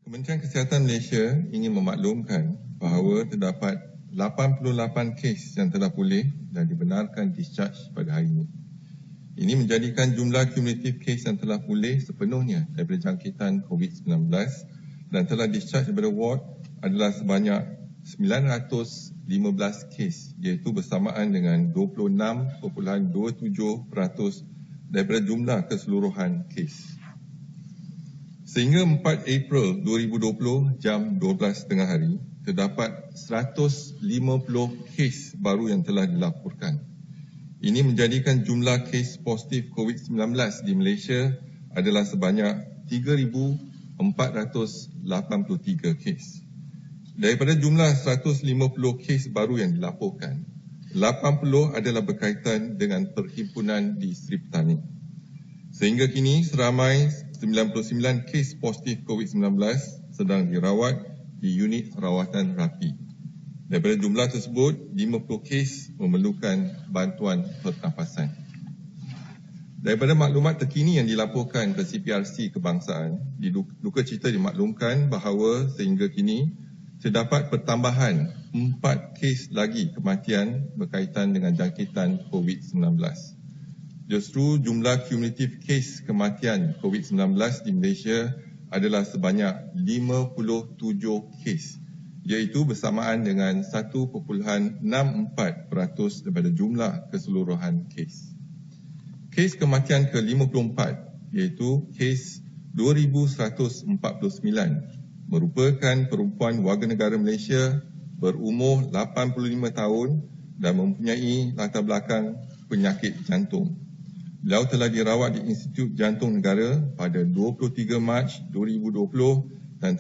Kementerian Kesihatan Malaysia ingin memaklumkan bahawa terdapat 88 kes yang telah pulih dan dibenarkan discharge pada hari ini. Ini menjadikan jumlah kumulatif kes yang telah pulih sepenuhnya daripada jangkitan COVID-19 dan telah discharge daripada ward adalah sebanyak 915 kes, iaitu bersamaan dengan 26.27% daripada jumlah keseluruhan kes. Sehingga 4 April 2020 jam 12 tengah hari, terdapat 150 kes baru yang telah dilaporkan. Ini menjadikan jumlah kes positif COVID-19 di Malaysia adalah sebanyak 3,483 kes. Daripada jumlah 150 kes baru yang dilaporkan, 80 adalah berkaitan dengan perhimpunan di Sri Petani. Sehingga kini seramai 99 kes positif COVID-19 sedang dirawat di unit rawatan rapi. Daripada jumlah tersebut, 50 kes memerlukan bantuan pernafasan. Daripada maklumat terkini yang dilaporkan ke CPRC Kebangsaan, di duka cita dimaklumkan bahawa sehingga kini terdapat pertambahan 4 kes lagi kematian berkaitan dengan jangkitan COVID-19. Justru jumlah kumulatif kes kematian COVID-19 di Malaysia adalah sebanyak 57 kes, iaitu bersamaan dengan 1.64% daripada jumlah keseluruhan kes. Kes kematian ke-54 iaitu kes 2149 merupakan perempuan warga negara Malaysia berumur 85 tahun dan mempunyai latar belakang penyakit jantung. Beliau telah dirawat di Institut Jantung Negara pada 23 Mac 2020 dan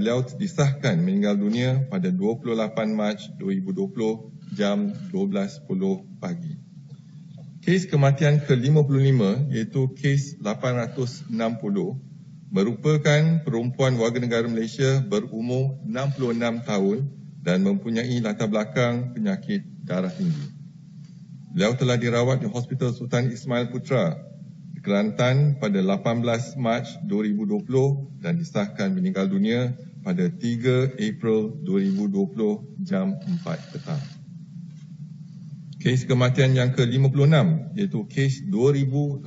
beliau disahkan meninggal dunia pada 28 Mac 2020 jam 12.10 pagi. Kes kematian ke-55 iaitu kes 860 merupakan perempuan warga negara Malaysia berumur 66 tahun dan mempunyai latar belakang penyakit darah tinggi. Beliau telah dirawat di Hospital Sultan Ismail Putra di Kelantan pada 18 Mac 2020 dan disahkan meninggal dunia pada 3 April 2020 jam 4 petang. Kes kematian yang ke-56 iaitu kes 2850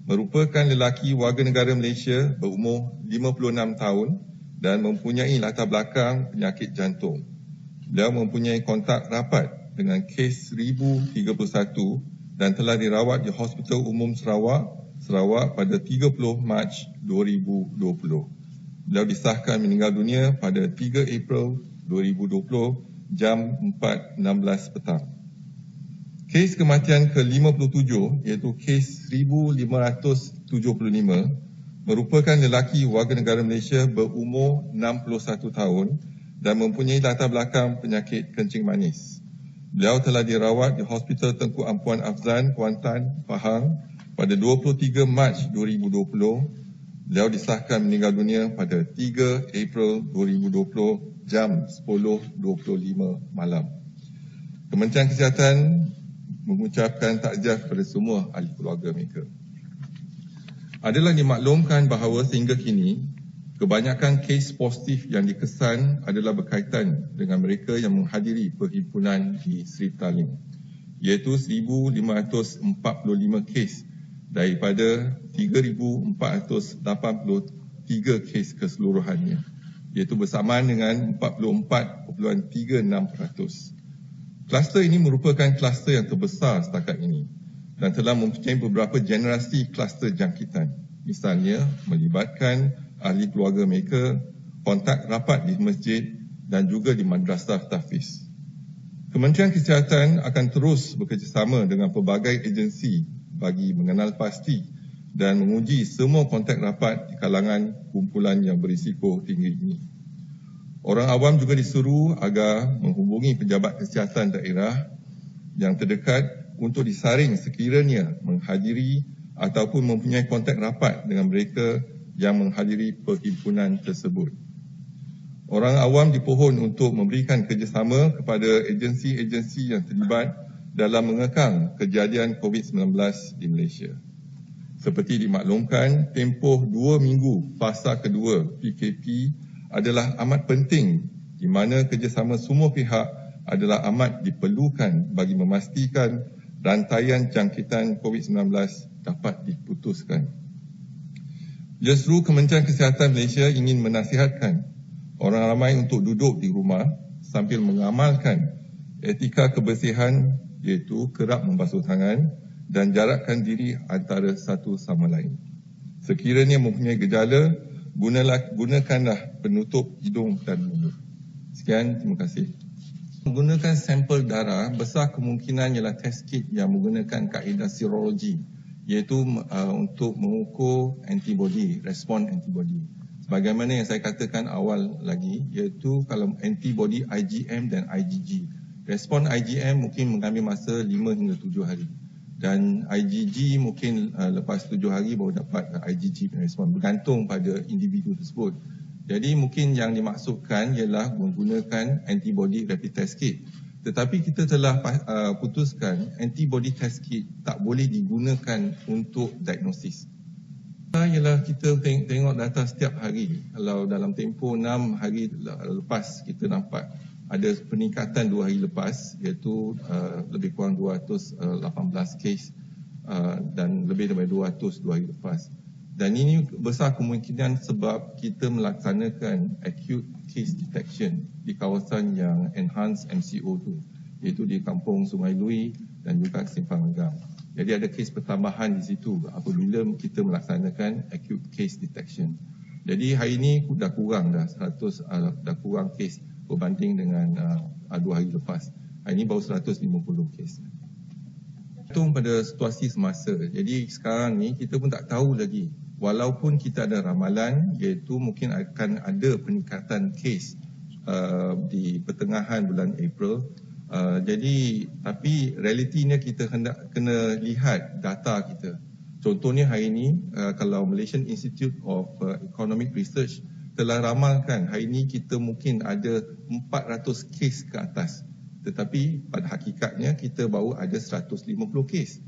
merupakan lelaki warga negara Malaysia berumur 56 tahun dan mempunyai latar belakang penyakit jantung. Beliau mempunyai kontak rapat dengan kes 1031 dan telah dirawat di Hospital Umum Sarawak pada 30 Mac 2020. Beliau disahkan meninggal dunia pada 3 April 2020 jam 4.16 petang. Kes kematian ke-57 iaitu kes 1575 merupakan lelaki warga negara Malaysia berumur 61 tahun dan mempunyai latar belakang penyakit kencing manis. Beliau telah dirawat di Hospital Tengku Ampuan Afzan, Kuantan, Pahang pada 23 Mac 2020. Beliau disahkan meninggal dunia pada 3 April 2020 jam 10.25 malam. Kementerian Kesihatan mengucapkan takziah kepada semua ahli keluarga mereka. Adalah dimaklumkan bahawa sehingga kini kebanyakan kes positif yang dikesan adalah berkaitan dengan mereka yang menghadiri perhimpunan di Sri Petani, iaitu 1,545 kes daripada 3,483 kes keseluruhannya, iaitu bersamaan dengan 44.36%. Kluster ini merupakan kluster yang terbesar setakat ini dan telah mempunyai beberapa generasi kluster jangkitan, misalnya melibatkan ahli keluarga mereka, kontak rapat di masjid dan juga di madrasah tahfiz. Kementerian Kesihatan akan terus bekerjasama dengan pelbagai agensi bagi mengenal pasti dan menguji semua kontak rapat di kalangan kumpulan yang berisiko tinggi ini. Orang awam juga disuruh agar menghubungi pejabat kesihatan daerah yang terdekat untuk disaring sekiranya menghadiri ataupun mempunyai kontak rapat dengan mereka yang menghadiri perhimpunan tersebut. Orang awam dipohon untuk memberikan kerjasama kepada agensi-agensi yang terlibat dalam mengekang kejadian COVID-19 di Malaysia. Seperti dimaklumkan, tempoh 2 minggu fasa kedua PKP adalah amat penting di mana kerjasama semua pihak adalah amat diperlukan bagi memastikan rantaian jangkitan COVID-19 dapat diputuskan. Justru Kementerian Kesihatan Malaysia ingin menasihatkan orang ramai untuk duduk di rumah sambil mengamalkan etika kebersihan iaitu kerap membasuh tangan dan jarakkan diri antara satu sama lain. Sekiranya mempunyai gejala, gunakanlah penutup hidung dan mulut. Sekian, terima kasih. Menggunakan sampel darah, besar kemungkinan ialah test kit yang menggunakan kaedah serologi, iaitu untuk mengukur antibody, respon antibody. Sebagaimana yang saya katakan awal lagi, iaitu kalau antibody IgM dan IgG. Respon IgM mungkin mengambil masa 5 hingga 7 hari. Dan IgG mungkin lepas 7 hari baru dapat IgG respon, bergantung pada individu tersebut. Jadi mungkin yang dimaksudkan ialah menggunakan antibody rapid test kit. Tetapi kita telah putuskan antibody test kit tak boleh digunakan untuk diagnosis. Ialah kita tengok data setiap hari. Kalau dalam tempoh 6 hari lepas kita nampak ada peningkatan 2 hari lepas, iaitu lebih kurang 218 kes dan lebih daripada 200 2 hari lepas. Dan ini besar kemungkinan sebab kita melaksanakan acute case detection di kawasan yang enhanced MCO tu, iaitu di Kampung Sungai Lui dan juga Simpang Agam. Jadi ada kes pertambahan di situ apabila kita melaksanakan acute case detection. Jadi hari ini dah kurang dah 100 dah kurang kes berbanding dengan 2 hari lepas. Hari ini baru 150 kes. Tergantung pada situasi semasa. Jadi sekarang ni kita pun tak tahu lagi. Walaupun kita ada ramalan iaitu mungkin akan ada peningkatan kes di pertengahan bulan April. Jadi tapi realitinya kita kena lihat data kita. Contohnya hari ini kalau Malaysian Institute of Economic Research telah ramalkan hari ini kita mungkin ada 400 kes ke atas. Tetapi pada hakikatnya kita baru ada 150 kes.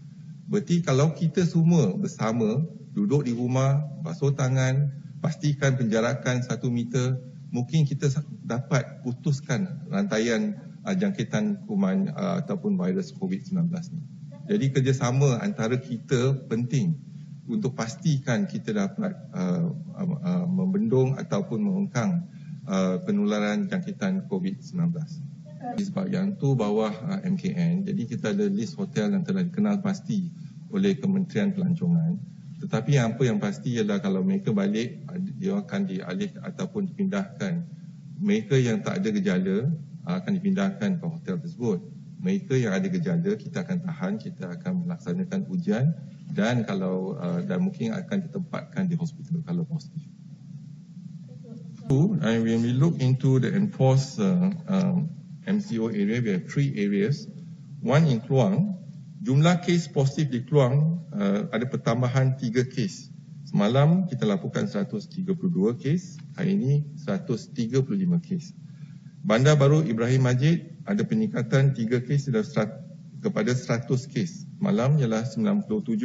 Berarti kalau kita semua bersama duduk di rumah, basuh tangan, pastikan penjarakan 1 meter, mungkin kita dapat putuskan rantaian jangkitan kuman ataupun virus COVID-19 ni. Jadi kerjasama antara kita penting untuk pastikan kita dapat membendung ataupun mengengkang penularan jangkitan COVID-19. Sebab yang tu bawah MKN, jadi kita ada list hotel yang telah dikenal pasti oleh Kementerian Pelancongan. Tetapi apa yang pasti ialah kalau mereka balik, dia akan dialih ataupun dipindahkan. Mereka yang tak ada gejala akan dipindahkan ke hotel tersebut. Mereka yang ada gejala, kita akan tahan, kita akan melaksanakan ujian dan kalau dan mungkin akan ditempatkan di hospital kalau positif. And when we look into the enforced MCO area, we have 3 areas. One in Kluang, jumlah kes positif di Kluang ada pertambahan 3 kes. Semalam kita laporkan 132 kes, hari ini 135 kes. Bandar Baru Ibrahim Majid ada peningkatan 3 kes kepada 100 kes. Malam ialah 97,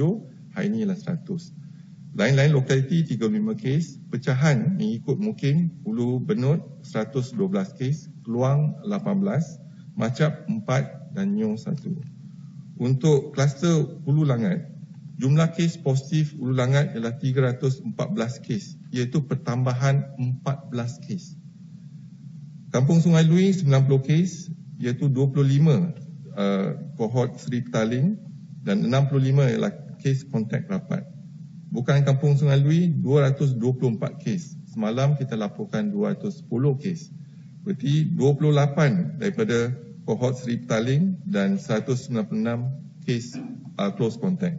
hari ini ialah 100. Lain-lain lokaliti 35 kes, pecahan mengikut Mukim, Hulu Benut 112 kes, Keluang 18, Macap 4 dan Nyoh 1. Untuk kluster Hulu Langat, jumlah kes positif Hulu Langat ialah 314 kes, iaitu pertambahan 14 kes. Kampung Sungai Lui 90 kes, iaitu 25 kohort Seri Petaling dan 65 ialah kes kontak rapat. Bukan Kampung Sungai Lui 224 kes. Semalam kita laporkan 210 kes. Berarti 28 daripada kohort Seri Petaling dan 196 kes close contact.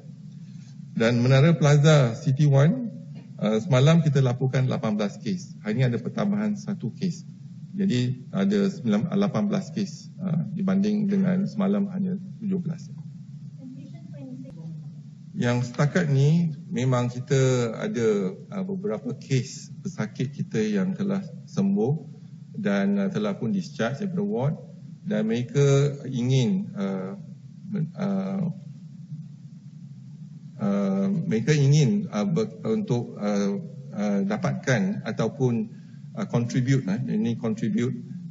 Dan Menara Plaza City One semalam kita laporkan 18 kes. Hari ini ada pertambahan 1 kes. Jadi ada 18 kes dibanding dengan semalam hanya 17. Yang setakat ni memang kita ada beberapa kes pesakit kita yang telah sembuh dan telah pun discharge daripada ward dan mereka ingin mereka ingin untuk dapatkan ataupun contribute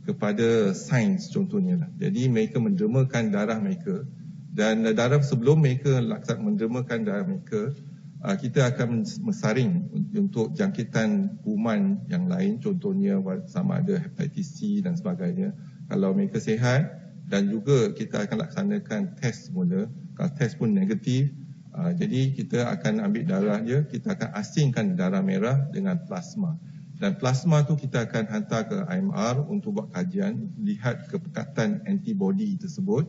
kepada sains contohnya lah. Jadi mereka mendermakan darah mereka, dan darah sebelum mereka mendermakan darah mereka, kita akan mensaring untuk jangkitan kuman yang lain, contohnya sama ada hepatitis C dan sebagainya. Kalau mereka sihat, dan juga kita akan laksanakan test semula. Kalau test pun negatif, jadi kita akan ambil darah dia, kita akan asingkan darah merah dengan plasma. Dan plasma tu kita akan hantar ke IMR untuk buat kajian, lihat kepekatan antibody tersebut,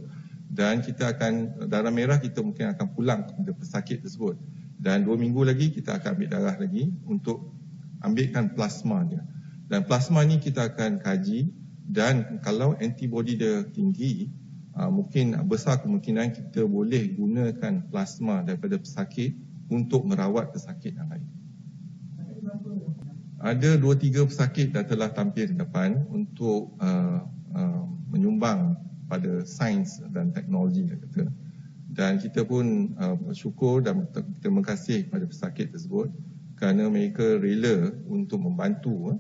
dan kita akan, darah merah kita mungkin akan pulang kepada pesakit tersebut. Dan 2 minggu lagi kita akan ambil darah lagi untuk ambilkan plasma dia. Dan plasma ni kita akan kaji, dan kalau antibody dia tinggi, mungkin besar kemungkinan kita boleh gunakan plasma daripada pesakit untuk merawat pesakit yang lain. Ada 2-3 pesakit dah telah tampil di depan untuk menyumbang pada sains dan teknologi, kata. Dan kita pun bersyukur dan terima kasih kepada pesakit tersebut kerana mereka rela untuk membantu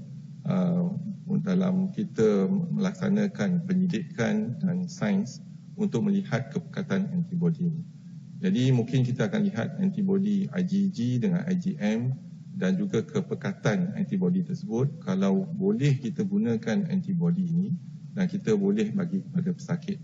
dalam kita melaksanakan penyidikan dan sains untuk melihat kepekatan antibody ini. Jadi mungkin kita akan lihat antibody IgG dengan IgM dan juga kepekatan antibody tersebut. Kalau boleh kita gunakan antibody ini dan kita boleh bagi kepada pesakit.